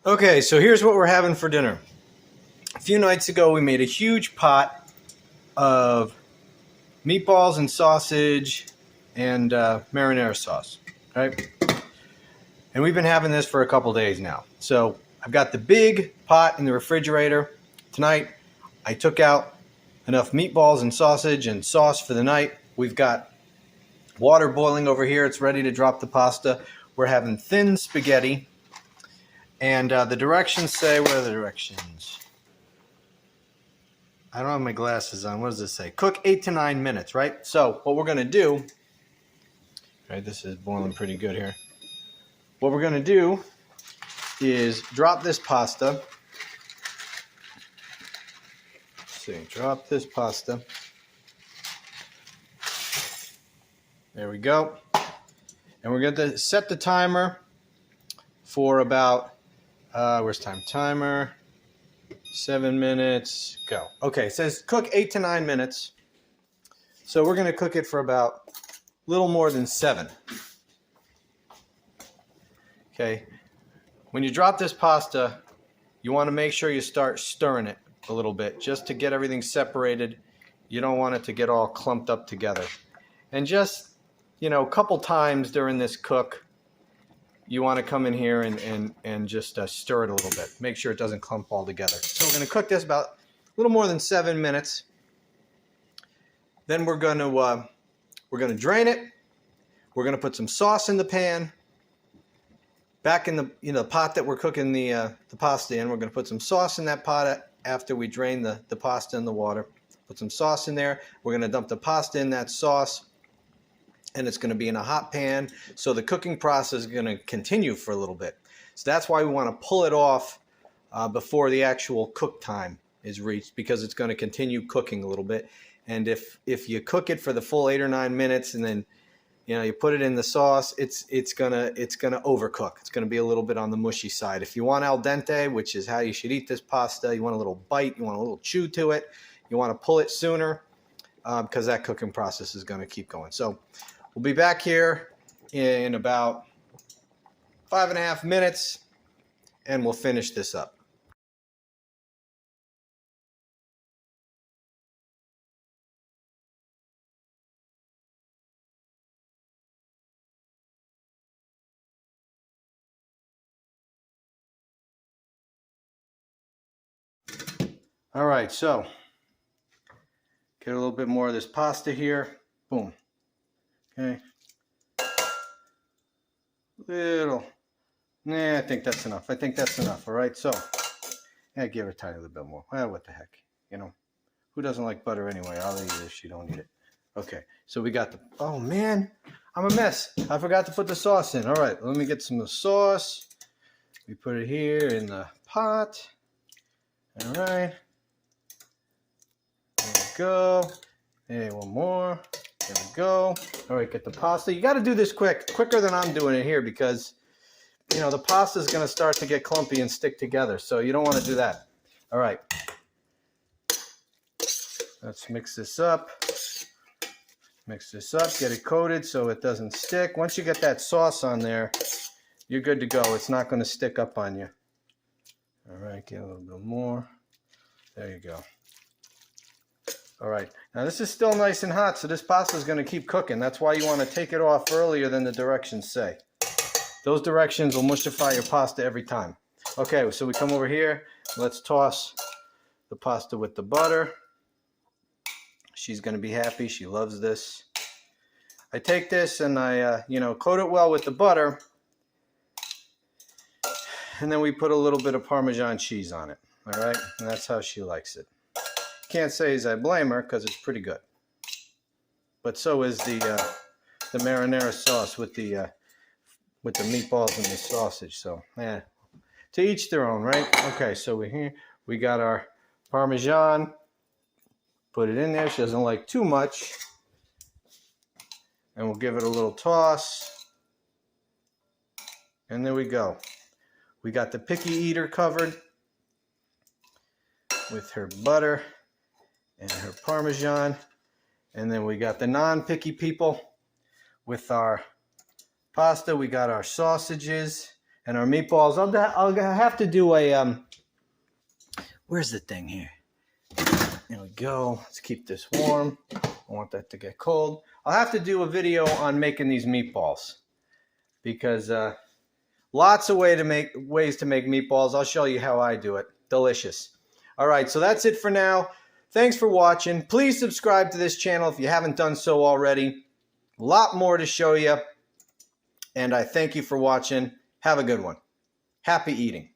Okay, so here's what we're having for dinner. A few nights ago, we made a huge pot of meatballs and sausage and marinara sauce, right? And we've been having this for a couple days now. So I've got the big pot in the refrigerator. Tonight, I took out enough meatballs and sausage and sauce for the night. We've got water boiling over here. It's ready to drop the pasta. We're having thin spaghetti. And the directions say, where are the directions? I don't have my glasses on. What does this say? Cook 8 to 9 minutes, right? So what we're going to do, right, this is boiling pretty good here. What we're going to do is drop this pasta. Let's see, drop this pasta. There we go. And we're going to set the timer for about, where's time? Timer, 7 minutes, go. Okay, it says cook 8 to 9 minutes. So we're going to cook it for about a little more than 7. Okay, when you drop this pasta, you want to make sure you start stirring it a little bit just to get everything separated. You don't want it to get all clumped up together. And just, you know, a couple times during this cook, you want to come in here and just stir it a little bit. Make sure it doesn't clump all together. So we're going to cook this about a little more than 7 minutes. Then we're going to drain it. We're going to put some sauce in the pan. Back in the pot that we're cooking the pasta in, we're going to put some sauce in that pot after we drain the pasta in the water. Put some sauce in there. We're going to dump the pasta in that sauce, and it's going to be in a hot pan. So the cooking process is going to continue for a little bit. So that's why we want to pull it off before the actual cook time is reached, because it's going to continue cooking a little bit. And if you cook it for the full 8 or 9 minutes and then you put it in the sauce, it's gonna overcook. It's gonna be a little bit on the mushy side. If you want al dente, which is how you should eat this pasta, you want a little bite, you want a little chew to it, you want to pull it sooner because that cooking process is going to keep going. So we'll be back here in about 5.5 minutes, and we'll finish this up. All right, so get a little bit more of this pasta here. Boom. Okay. I think that's enough. All right, so give it a tiny little bit more. Well, what the heck, who doesn't like butter anyway? I'll eat it if you don't eat it. Okay, so we got oh man, I'm a mess. I forgot to put the sauce in. All right, let me get some of the sauce. We put it here in the pot. All right. There we go. Hey, one more. There we go. All right, get the pasta. You got to do this quicker than I'm doing it here, because the pasta is going to start to get clumpy and stick together. So you don't want to do that. All right. Let's mix this up. Get it coated so it doesn't stick. Once you get that sauce on there, you're good to go. It's not going to stick up on you. All right, get a little bit more. There you go. All right, now this is still nice and hot, so this pasta is going to keep cooking. That's why you want to take it off earlier than the directions say. Those directions will mushify your pasta every time. Okay, so we come over here. Let's toss the pasta with the butter. She's going to be happy. She loves this. I take this and I, coat it well with the butter. And then we put a little bit of Parmesan cheese on it. All right, and that's how she likes it. Can't say as I blame her, because it's pretty good. But so is the marinara sauce with the meatballs and the sausage. So to each their own, right? Okay, so we got our Parmesan. Put it in there. She doesn't like too much, and we'll give it a little toss. And there we go. We got the picky eater covered with her butter and her Parmesan. And then we got the non-picky people with our pasta. We got our sausages. And our meatballs, I'll have to do a, where's the thing here? There we go. Let's keep this warm. I want that to get cold. I'll have to do a video on making these meatballs because lots of ways to make meatballs. I'll show you how I do it. Delicious. All right, so that's it for now. Thanks for watching. Please subscribe to this channel if you haven't done so already. A lot more to show you. And I thank you for watching. Have a good one. Happy eating.